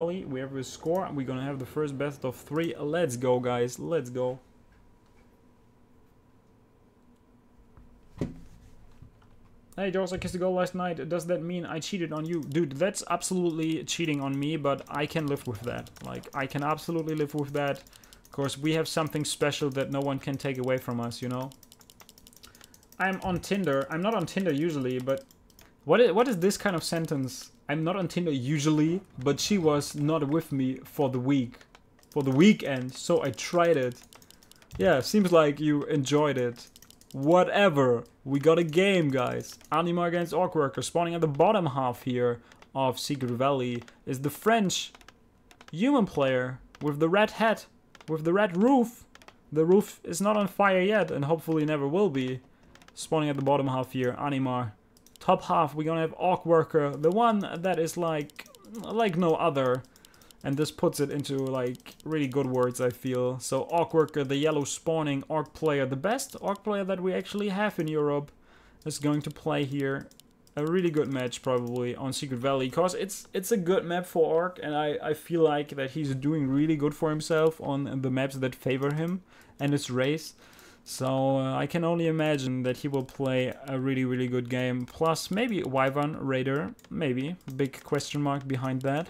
We have a score. We're gonna have the first best of 3. Let's go, guys. Let's go. Hey, Jaws, I kissed a goal last night. Does that mean I cheated on you? Dude, that's absolutely cheating on me, but I can live with that. Like, I can absolutely live with that. Of course, we have something special that no one can take away from us, you know? I'm on Tinder. I'm not on Tinder usually, but... What is this kind of sentence? I'm not on Tinder usually, but she was not with me for the week. For the weekend, so I tried it. Yeah, seems like you enjoyed it. Whatever. We got a game, guys. Anima against OrcWorker. Spawning at the bottom half here of Secret Valley is the French human player with the red hat, with the red roof. The roof is not on fire yet and hopefully never will be. Spawning at the bottom half here, Anima. Top half, we're gonna have OrcWorker, the one that is like no other. And this puts it into like really good words, I feel. So OrcWorker, the yellow spawning Orc player, the best Orc player that we actually have in Europe, is going to play here. A really good match probably on Secret Valley, because it's a good map for Orc, and I feel like that he's doing really good for himself on the maps that favor him and his race. So I can only imagine that he will play a really good game. Plus maybe Wyvern Raider, maybe. Big question mark behind that.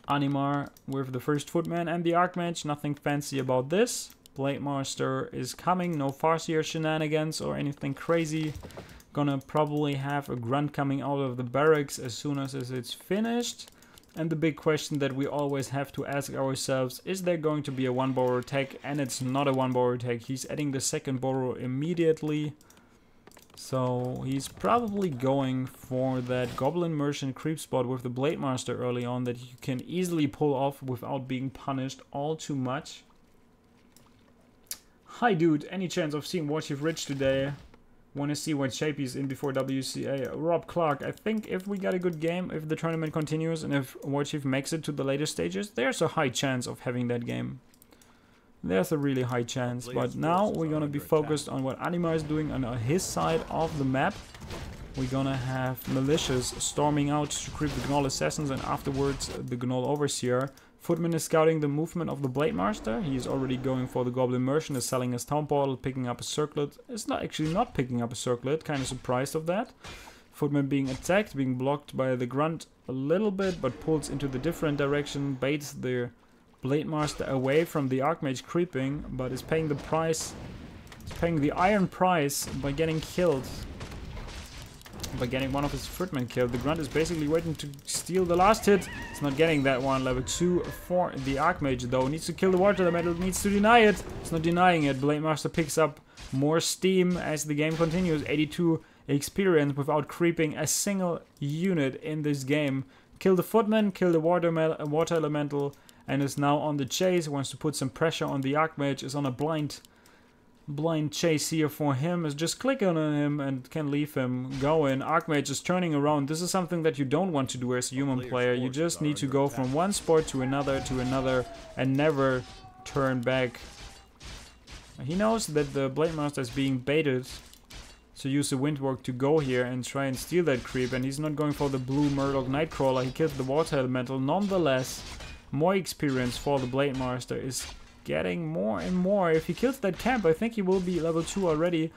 Anima with the first Footman and the Archmage, nothing fancy about this. Blade Master is coming, no Farseer shenanigans or anything crazy. Gonna probably have a grunt coming out of the barracks as soon as it's finished. And the big question that we always have to ask ourselves, is there going to be a 1-borrow attack? And it's not a 1-borrow attack, he's adding the second borrow immediately. So he's probably going for that Goblin Merchant creep spot with the Blade Master early on that you can easily pull off without being punished all too much. Hi dude, any chance of seeing Warchief Rich today? Want to see what shape he's in before WCA. Rob Clark, I think if we got a good game, if the tournament continues and if Warchief makes it to the later stages, there's a high chance of having that game. There's a really high chance, but now we're gonna be focused on what Anima is doing on his side of the map. We're gonna have militias storming out to creep the Gnoll Assassins and afterwards the Gnoll Overseer. Footman is scouting the movement of the Blade Master. He's already going for the Goblin Merchant, is selling his Town Portal, picking up a Circlet. It's not actually not picking up a Circlet, kind of surprised of that. Footman being attacked, being blocked by the Grunt a little bit, but pulls into the different direction, baits the Blade Master away from the Archmage creeping, but is paying the price, paying the iron price by getting killed. By getting one of his Footmen killed. The Grunt is basically waiting to steal the last hit. It's not getting that one. Level 2 for the Archmage though. Needs to kill the Water Elemental, needs to deny it. It's not denying it. Blade Master picks up more steam as the game continues. 82 experience without creeping a single unit in this game. Kill the Footman, kill the Water Elemental, and is now on the chase. Wants to put some pressure on the Archmage. Is on a blind chase here for him, is just clicking on him and can leave him going. Archmage is turning around. This is something that you don't want to do as a human player. You just need to go from one spot to another and never turn back. He knows that the Blade Master is being baited to use the Windwork to go here and try and steal that creep, and he's not going for the blue Murloc Nightcrawler. He kills the Water Elemental. Nonetheless, more experience for the Blade Master is getting more and more. If he kills that camp, I think he will be level 2 already.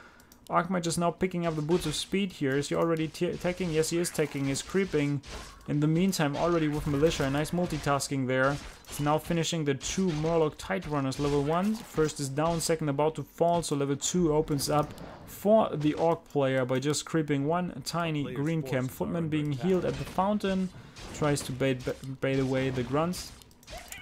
Archmage is now picking up the Boots of Speed here. Is he already attacking? Yes, he is attacking. He's creeping. In the meantime, already with Militia. Nice multitasking there. He's now finishing the 2 Murloc Tide Runners. Level 1. First is down, second about to fall. So level 2 opens up for the Orc player by just creeping one tiny green camp. Footman being healed at the fountain. Tries to bait away the Grunts.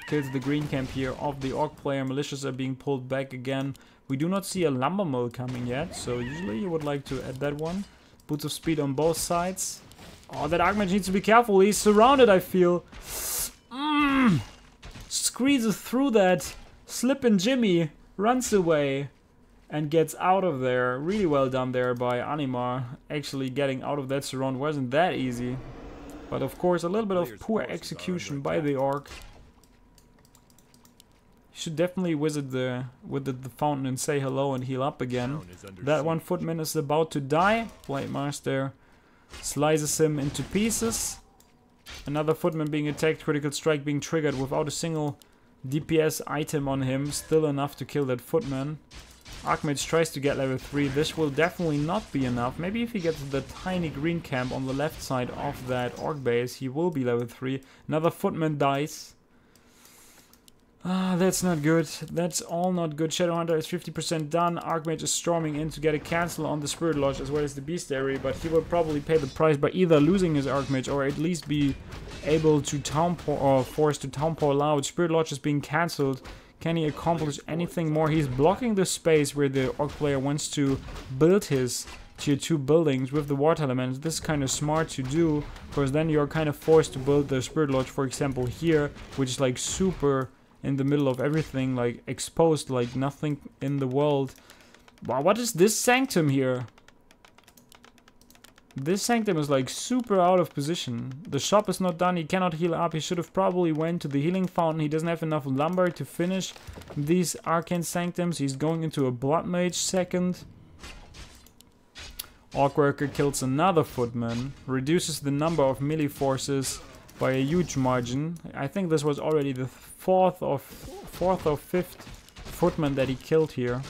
Kills the green camp here of the Orc player. Militias are being pulled back again. We do not see a lumber mill coming yet, so usually you would like to add that one. Boots of Speed on both sides. Oh, that Archmage needs to be careful. He's surrounded, I feel. Squeezes through that. Slippin' Jimmy runs away and gets out of there. Really well done there by Anima. Actually getting out of that surround wasn't that easy. But of course a little bit of poor execution by the Orc. Should definitely visit the fountain and say hello and heal up again. That one Footman is about to die. Blade Master slices him into pieces. Another footman being attacked, critical strike being triggered without a single DPS item on him. Still enough to kill that footman. Archmage tries to get level 3. This will definitely not be enough. Maybe if he gets the tiny green camp on the left side of that orc base, he will be level 3. Another footman dies. Ah, that's not good. That's all not good. Shadowhunter is 50% done. Archmage is storming in to get a cancel on the Spirit Lodge as well as the Bestiary, but he will probably pay the price by either losing his Archmage or at least be able to townpour or forced to townpour loud. Spirit Lodge is being cancelled. Can he accomplish anything more? He's blocking the space where the orc player wants to build his tier 2 buildings with the water elements. This is kind of smart to do, because then you're kind of forced to build the Spirit Lodge, for example, here, which is like super in the middle of everything, like exposed, like nothing in the world. Wow, what is this sanctum here? This sanctum is like super out of position. The shop is not done, he cannot heal up. He should have probably went to the healing fountain. He doesn't have enough lumber to finish these arcane sanctums. He's going into a blood mage second. OrcWorker kills another footman, reduces the number of melee forces by a huge margin. I think this was already the fourth or fifth footman that he killed here.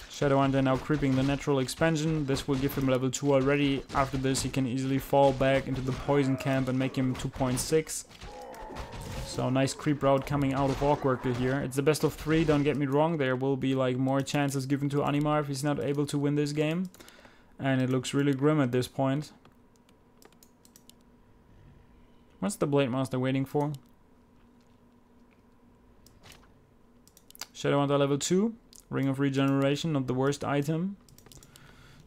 Shadowhunter now creeping the natural expansion. This will give him level 2 already. After this he can easily fall back into the poison camp and make him 2.6. So nice creep route coming out of OrcWorker here. It's the best of 3, don't get me wrong. There will be like more chances given to Anima if he's not able to win this game. And it looks really grim at this point. What's the Blade Master waiting for? Shadowhunter level 2. Ring of Regeneration, not the worst item.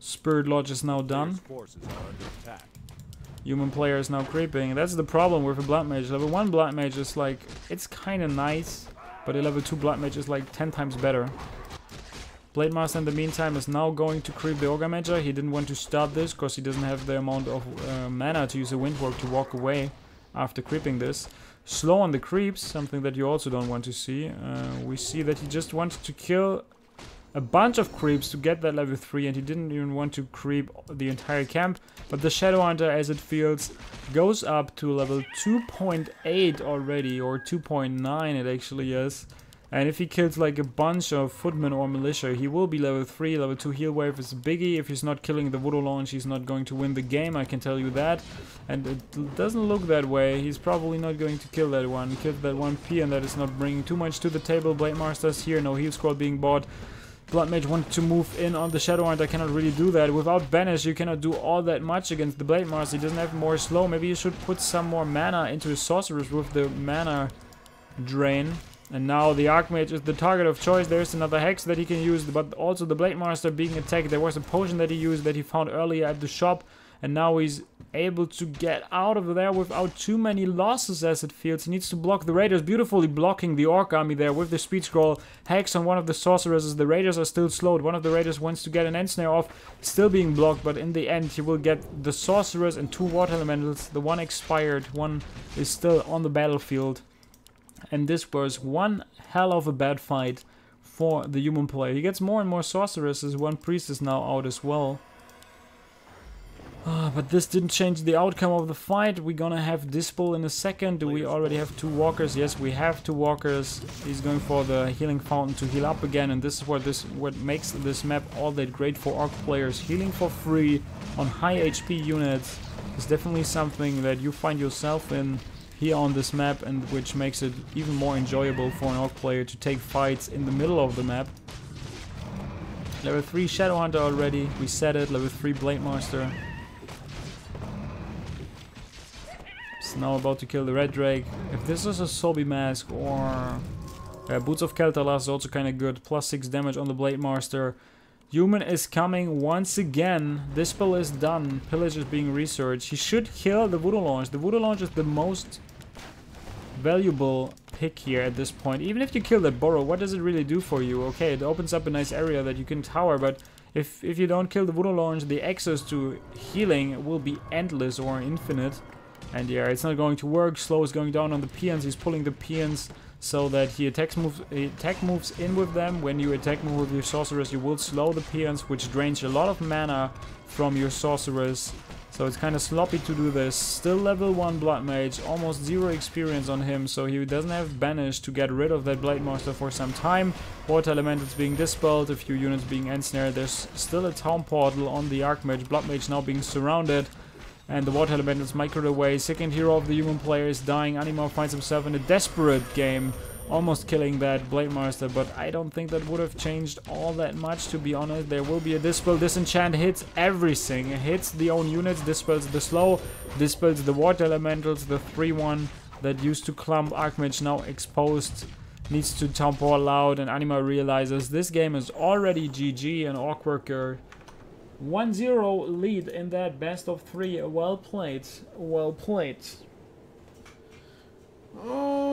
Spirit Lodge is now done. Human player is now creeping. That's the problem with a Blood Mage. Level 1 Blood Mage is like, it's kind of nice, but a level 2 Blood Mage is like 10 times better. Blade Master in the meantime is now going to creep the Ogre Magi. He didn't want to start this because he doesn't have the amount of mana to use a Windwork to walk away after creeping this. Slow on the creeps, something that you also don't want to see. We see that he just wanted to kill a bunch of creeps to get that level 3, and he didn't even want to creep the entire camp. But the Shadowhunter, as it feels, goes up to level 2.8 already, or 2.9 it actually is. And if he kills like a bunch of footmen or militia, he will be level 3. Level 2 heal wave is a biggie. If he's not killing the Voodoo Launch, he's not going to win the game, I can tell you that. And it doesn't look that way. He's probably not going to kill that one. He killed that one P, and that is not bringing too much to the table. Blade Master's here, no heal scroll being bought. Blood Mage wanted to move in on the Shadowhunter, cannot really do that. Without Banish, you cannot do all that much against the Blade Master. He doesn't have more slow. Maybe you should put some more mana into his Sorceress with the mana drain. And now the Archmage is the target of choice. There's another Hex that he can use, but also the Blade Master being attacked. There was a potion that he used that he found earlier at the shop, and now he's able to get out of there without too many losses, as it feels. He needs to block the Raiders, beautifully blocking the Orc army there with the Speed Scroll. Hex on one of the Sorceresses. The Raiders are still slowed. One of the Raiders wants to get an End Snare off, still being blocked, but in the end he will get the Sorceress and 2 Water Elementals. The one expired, one is still on the battlefield. And this was one hell of a bad fight for the human player. He gets more and more Sorceresses. One Priest is now out as well. But this didn't change the outcome of the fight. We're gonna have Dispel in a second. Do we already have 2 walkers? Yes, we have 2 walkers. He's going for the healing fountain to heal up again, and this is what makes this map all that great for Orc players. Healing for free on high HP units is definitely something that you find yourself in here on this map, and which makes it even more enjoyable for an Orc player to take fights in the middle of the map. Level 3 Shadowhunter already, we said it. Level 3 Blade Master. It's now about to kill the Red Drake. If this is a Sobi Mask or Boots of Keltalas is also kind of good. Plus 6 damage on the Blade Master. Human is coming once again. Dispel is done. Pillage is being researched. He should kill the Voodoo Launch. The Voodoo Launch is the most valuable pick here at this point. Even if you kill that Burrow, what does it really do for you? Okay, it opens up a nice area that you can tower, but if you don't kill the Voodoo Launch, the access to healing will be endless or infinite. And yeah, it's not going to work. Slow is going down on the Peons. He's pulling the Peons so that he attack moves in with them. When you attack move with your Sorceress, you will slow the Peons, which drains a lot of mana from your Sorceress. So it's kind of sloppy to do this. Still level 1 Blood Mage, almost 0 experience on him, so he doesn't have Banish to get rid of that Blade Master for some time. Water Elementals being dispelled, a few units being ensnared. There's still a Town Portal on the Archmage. Blood Mage now being surrounded. And the Water Elementals microed away. Second hero of the human player is dying. Anima finds himself in a desperate game. Almost killing that Blade Master, but I don't think that would have changed all that much, to be honest. There will be a Dispel. Disenchant hits everything. It hits the own units, dispels the slow, dispels the Water Elementals, the 3-1 that used to clump Archmage now exposed. Needs to Town Portal out, and Anima realizes this game is already GG, and OrcWorker 1-0 lead in that best of 3. Well played. Well played. Oh.